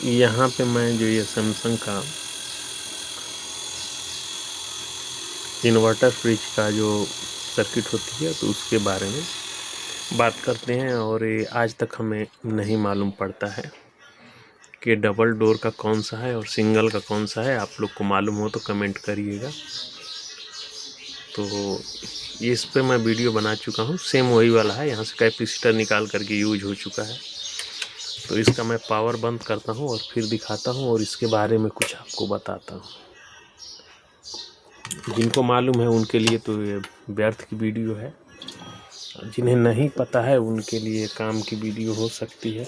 यहाँ पे मैं जो ये सैमसंग का इन्वर्टर फ्रिज का जो सर्किट होती है तो उसके बारे में बात करते हैं। और ये आज तक हमें नहीं मालूम पड़ता है कि डबल डोर का कौन सा है और सिंगल का कौन सा है। आप लोग को मालूम हो तो कमेंट करिएगा। तो ये इस पे मैं वीडियो बना चुका हूँ, सेम वही वाला है। यहाँ से कैपेसिटर निकाल करके यूज हो चुका है। तो इसका मैं पावर बंद करता हूँ और फिर दिखाता हूँ और इसके बारे में कुछ आपको बताता हूँ। जिनको मालूम है उनके लिए तो ये व्यर्थ की वीडियो है, जिन्हें नहीं पता है उनके लिए काम की वीडियो हो सकती है।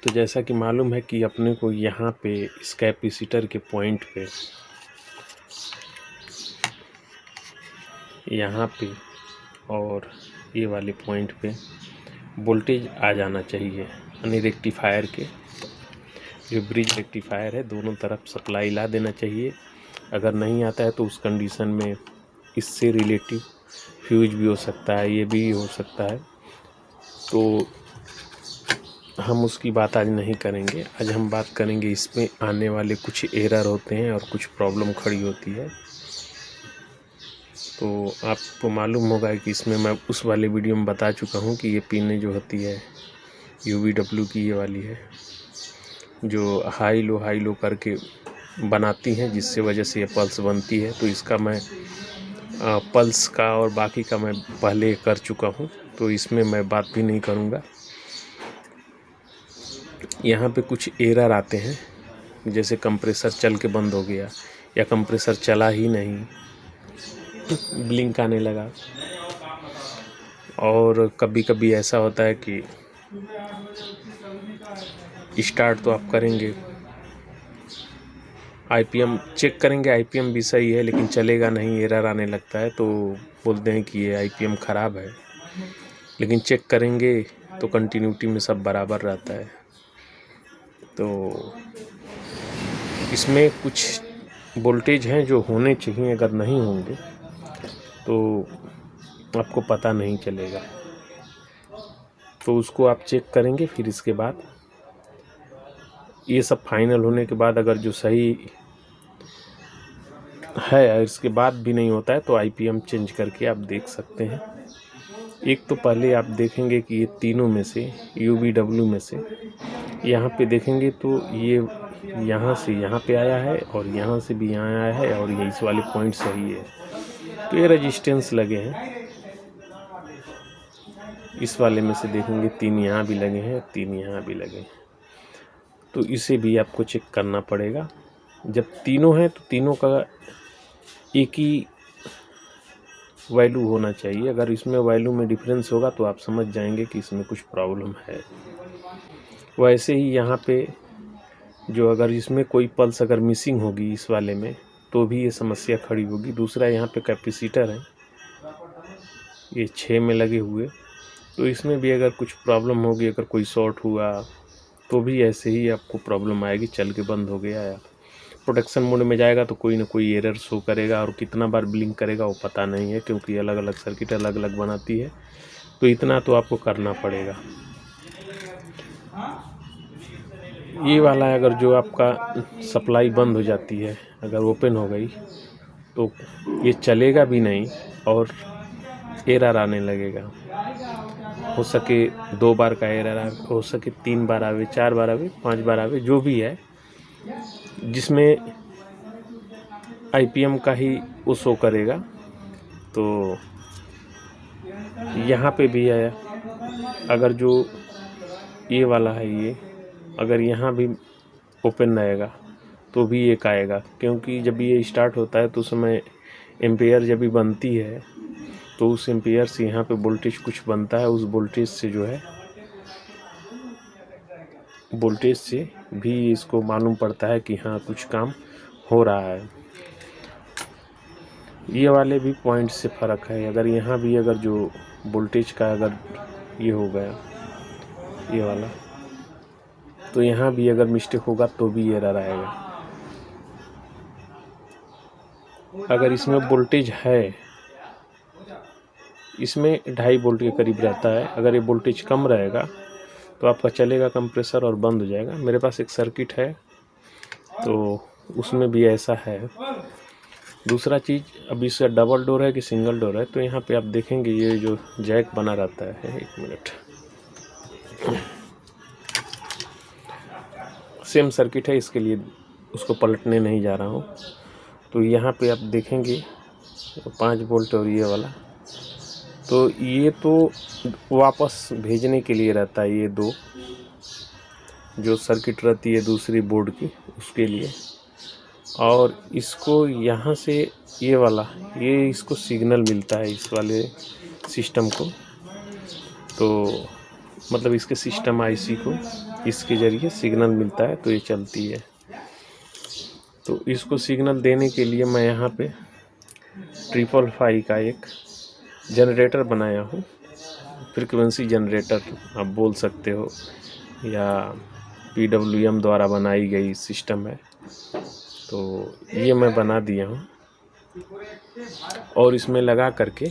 तो जैसा कि मालूम है कि अपने को यहाँ पे इस कैपेसिटर के पॉइंट पे, यहाँ पे और ये वाले पॉइंट पे वोल्टेज आ जाना चाहिए, यानी रेक्टिफायर के जो ब्रिज रेक्टिफायर है दोनों तरफ सप्लाई ला देना चाहिए। अगर नहीं आता है तो उस कंडीशन में इससे रिलेटिव फ्यूज भी हो सकता है, ये भी हो सकता है। तो हम उसकी बात आज नहीं करेंगे। आज हम बात करेंगे इसमें आने वाले कुछ एरर होते हैं और कुछ प्रॉब्लम खड़ी होती है। तो आपको मालूम होगा कि इसमें मैं उस वाले वीडियो में बता चुका हूँ कि ये पिनें जो होती है UVW की ये वाली है, जो हाई लो करके बनाती हैं, जिससे वजह से ये पल्स बनती है। तो इसका मैं पल्स का और बाकी का मैं पहले कर चुका हूँ, तो इसमें मैं बात भी नहीं करूँगा। यहाँ पे कुछ एरर आते हैं, जैसे कंप्रेसर चल के बंद हो गया या कंप्रेसर चला ही नहीं, ब्लिंक आने लगा। और कभी कभी ऐसा होता है कि स्टार्ट तो आप करेंगे, IPM चेक करेंगे, IPM भी सही है लेकिन चलेगा नहीं, एरर आने लगता है। तो बोलते हैं कि ये IPM ख़राब है, लेकिन चेक करेंगे तो कंटिन्यूटी में सब बराबर रहता है। तो इसमें कुछ वोल्टेज हैं जो होने चाहिए, अगर नहीं होंगे तो आपको पता नहीं चलेगा। तो उसको आप चेक करेंगे। फिर इसके बाद ये सब फाइनल होने के बाद अगर जो सही है, इसके बाद भी नहीं होता है तो IPM चेंज करके आप देख सकते हैं। एक तो पहले आप देखेंगे कि ये तीनों में से UVW में से यहाँ पे देखेंगे तो ये यहाँ से यहाँ पे आया है और यहाँ से भी यहाँ आया है और ये इस वाले पॉइंट सही है। तो ये रेजिस्टेंस लगे हैं, इस वाले में से देखेंगे 3 यहाँ भी लगे हैं, 3 यहाँ भी लगे हैं। तो इसे भी आपको चेक करना पड़ेगा। जब तीनों हैं तो तीनों का एक ही वैल्यू होना चाहिए। अगर इसमें वैल्यू में डिफरेंस होगा तो आप समझ जाएंगे कि इसमें कुछ प्रॉब्लम है। वैसे ही यहाँ पे जो अगर इसमें कोई पल्स अगर मिसिंग होगी इस वाले में तो भी ये समस्या खड़ी होगी। दूसरा यहाँ पे कैपेसिटर है, ये 6 में लगे हुए, तो इसमें भी अगर कुछ प्रॉब्लम होगी, अगर कोई शॉर्ट हुआ तो भी ऐसे ही आपको प्रॉब्लम आएगी, चल के बंद हो गया या प्रोटेक्शन मोड में जाएगा तो कोई ना कोई एरर शो करेगा। और कितना बार ब्लिंक करेगा वो पता नहीं है, क्योंकि अलग अलग सर्किट अलग अलग बनाती है। तो इतना तो आपको करना पड़ेगा। ये वाला है, अगर जो आपका सप्लाई बंद हो जाती है, अगर ओपन हो गई तो ये चलेगा भी नहीं और एरर आने लगेगा। हो सके 2 बार का एरर आए, हो सके 3 बार आवे, 4 बार आवे, 5 बार आवे, जो भी है जिसमें IPM का ही वो शो करेगा। तो यहाँ पे भी आया, अगर जो ये वाला है ये अगर यहाँ भी ओपन रहेगा तो भी एक आएगा, क्योंकि जब ये स्टार्ट होता है तो उस समय एम्पेयर जब भी बनती है तो उस एम्पेयर से यहाँ पे वोल्टेज कुछ बनता है। उस वोल्टेज से जो है वोल्टेज से भी इसको मालूम पड़ता है कि हाँ कुछ काम हो रहा है। ये वाले भी पॉइंट से फ़र्क है। अगर यहाँ भी अगर जो वोल्टेज का अगर ये हो गया ये वाला, तो यहाँ भी अगर मिस्टेक होगा तो भी एरर आएगा। अगर इसमें वोल्टेज है, इसमें 2.5 वोल्ट के करीब रहता है, अगर ये वोल्टेज कम रहेगा तो आपका चलेगा कंप्रेसर और बंद हो जाएगा। मेरे पास एक सर्किट है तो उसमें भी ऐसा है। दूसरा चीज़, अभी इसका डबल डोर है कि सिंगल डोर है, तो यहाँ पे आप देखेंगे ये जो जैक बना रहता है, 1 मिनट, सेम सर्किट है, इसके लिए उसको पलटने नहीं जा रहा हूँ। तो यहाँ पे आप देखेंगे 5 वोल्ट और ये वाला, तो ये तो वापस भेजने के लिए रहता है, ये 2 जो सर्किट रहती है दूसरी बोर्ड की उसके लिए। और इसको यहाँ से ये वाला, ये इसको सिग्नल मिलता है इस वाले सिस्टम को, तो मतलब इसके सिस्टम आईसी को इसके ज़रिए सिग्नल मिलता है तो ये चलती है। तो इसको सिग्नल देने के लिए मैं यहाँ पे 555 का एक जनरेटर बनाया हूँ, फ्रीक्वेंसी जनरेटर आप बोल सकते हो, या PWM द्वारा बनाई गई सिस्टम है। तो ये मैं बना दिया हूँ और इसमें लगा करके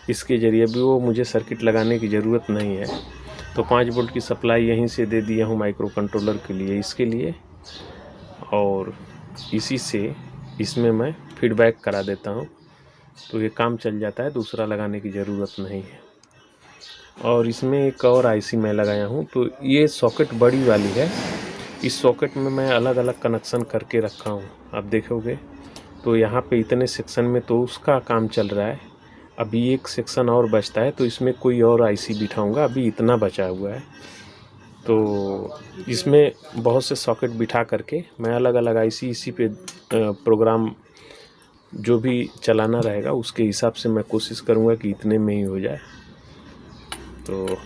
इसके ज़रिए भी वो मुझे सर्किट लगाने की ज़रूरत नहीं है। तो 5 वोल्ट की सप्लाई यहीं से दे दिया हूँ माइक्रो कंट्रोलर के लिए, इसके लिए, और इसी से इसमें मैं फीडबैक करा देता हूँ तो ये काम चल जाता है, दूसरा लगाने की ज़रूरत नहीं है। और इसमें एक और आईसी मैं लगाया हूँ, तो ये सॉकेट बड़ी वाली है, इस सॉकेट में मैं अलग अलग कनेक्शन करके रखा हूँ। आप देखोगे तो यहाँ पे इतने सेक्शन में तो उसका काम चल रहा है, अभी एक सेक्शन और बचता है तो इसमें कोई और आईसी बिठाऊंगा, अभी इतना बचा हुआ है। तो इसमें बहुत से सॉकेट बिठा करके मैं अलग अलग आईसी इसी पे प्रोग्राम जो भी चलाना रहेगा उसके हिसाब से मैं कोशिश करूँगा कि इतने में ही हो जाए। तो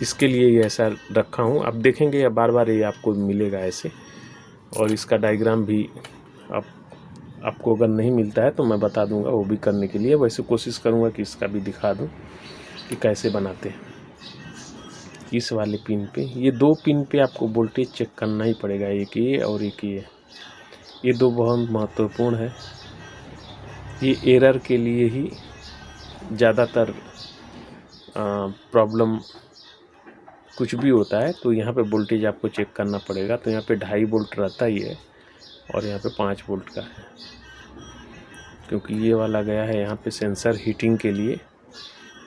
इसके लिए ये ऐसा रखा हूँ, आप देखेंगे या बार बार ये आपको मिलेगा ऐसे। और इसका डायग्राम भी आपको अगर नहीं मिलता है तो मैं बता दूंगा, वो भी करने के लिए वैसे कोशिश करूंगा कि इसका भी दिखा दूं कि कैसे बनाते हैं। इस वाले पिन पे, ये 2 पिन पे आपको वोल्टेज चेक करना ही पड़ेगा, एक ये और एक ये 2 बहुत महत्वपूर्ण है। ये एरर के लिए ही ज़्यादातर प्रॉब्लम कुछ भी होता है तो यहाँ पे वोल्टेज आपको चेक करना पड़ेगा। तो यहाँ पे 2.5 वोल्ट रहता ही है और यहाँ पे 5 वोल्ट का है, क्योंकि ये वाला गया है यहाँ पे सेंसर हीटिंग के लिए।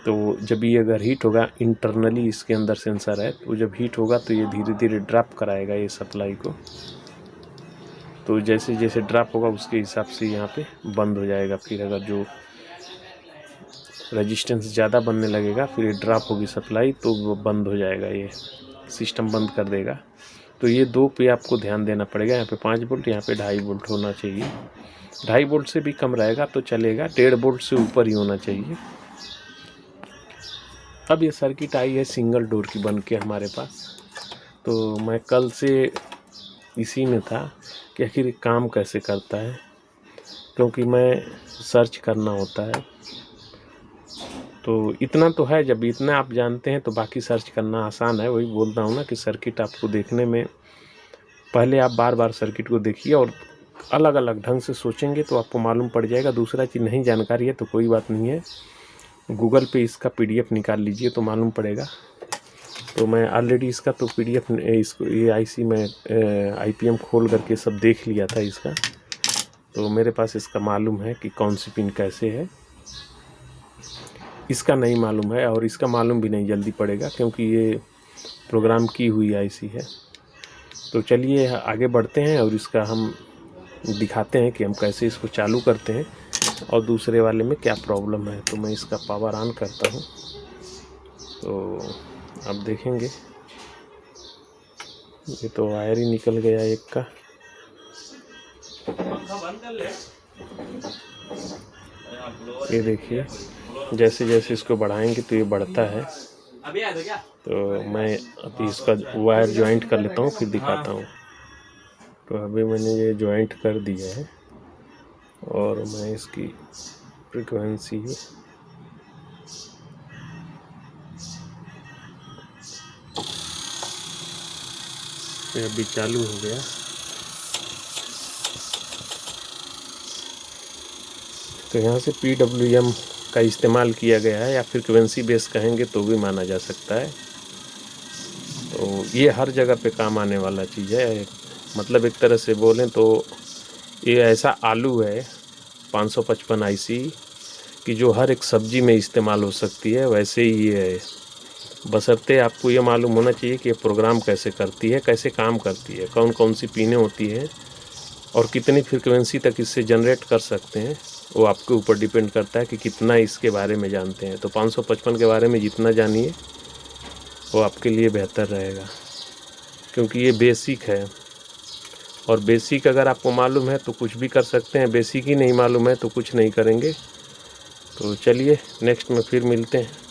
तो जब ये अगर हीट होगा, इंटरनली इसके अंदर सेंसर है, तो जब हीट होगा तो ये धीरे धीरे ड्रॉप कराएगा ये सप्लाई को। तो जैसे जैसे ड्रॉप होगा उसके हिसाब से यहाँ पे बंद हो जाएगा। फिर अगर जो रेजिस्टेंस ज़्यादा बनने लगेगा, फिर ये ड्रॉप होगी सप्लाई तो वो बंद हो जाएगा, ये सिस्टम बंद कर देगा। तो ये 2 पे आपको ध्यान देना पड़ेगा। यहाँ पे 5 वोल्ट, यहाँ पे 2.5 वोल्ट होना चाहिए। 2.5 वोल्ट से भी कम रहेगा तो चलेगा, 1.5 वोल्ट से ऊपर ही होना चाहिए। अब ये सर्किट आई है सिंगल डोर की बन के हमारे पास। तो मैं कल से इसी में था कि आखिर काम कैसे करता है, क्योंकि मैं सर्च करना होता है। तो इतना तो है, जब इतना आप जानते हैं तो बाकी सर्च करना आसान है। वही बोलता हूँ ना कि सर्किट आपको देखने में पहले आप बार बार सर्किट को देखिए और अलग अलग ढंग से सोचेंगे तो आपको मालूम पड़ जाएगा। दूसरा चीज़, नहीं जानकारी है तो कोई बात नहीं है, गूगल पे इसका PDF निकाल लीजिए तो मालूम पड़ेगा। तो मैं ऑलरेडी इसका तो PDF इसको ये आईसी में IPM खोल करके सब देख लिया था इसका, तो मेरे पास इसका मालूम है कि कौन सी पिन कैसे है। इसका नहीं मालूम है और इसका मालूम भी नहीं जल्दी पड़ेगा, क्योंकि ये प्रोग्राम की हुई आईसी है। तो चलिए आगे बढ़ते हैं और इसका हम दिखाते हैं कि हम कैसे इसको चालू करते हैं और दूसरे वाले में क्या प्रॉब्लम है। तो मैं इसका पावर ऑन करता हूँ तो आप देखेंगे ये तो वायर ही निकल गया एक का। ये देखिए, जैसे जैसे इसको बढ़ाएंगे तो ये बढ़ता है। तो मैं अभी इसका वायर ज्वाइंट कर लेता हूँ फिर दिखाता हूँ। तो अभी मैंने ये ज्वाइंट कर दिया है और मैं इसकी फ्रीक्वेंसी अभी चालू हो गया। तो यहाँ से PWM का इस्तेमाल किया गया है, या फ्रीक्वेंसी बेस कहेंगे तो भी माना जा सकता है। तो ये हर जगह पे काम आने वाला चीज़ है। मतलब एक तरह से बोलें तो ये ऐसा आलू है 555 IC कि जो हर एक सब्जी में इस्तेमाल हो सकती है, वैसे ही ये है। बशर्ते आपको ये मालूम होना चाहिए कि ये प्रोग्राम कैसे करती है, कैसे काम करती है, कौन कौन सी पिनें होती हैं और कितनी फ्रीक्वेंसी तक इससे जनरेट कर सकते हैं। वो आपके ऊपर डिपेंड करता है कि कितना इसके बारे में जानते हैं। तो 555 के बारे में जितना जानिए वो आपके लिए बेहतर रहेगा, क्योंकि ये बेसिक है। और बेसिक अगर आपको मालूम है तो कुछ भी कर सकते हैं, बेसिक ही नहीं मालूम है तो कुछ नहीं करेंगे। तो चलिए नेक्स्ट में फिर मिलते हैं।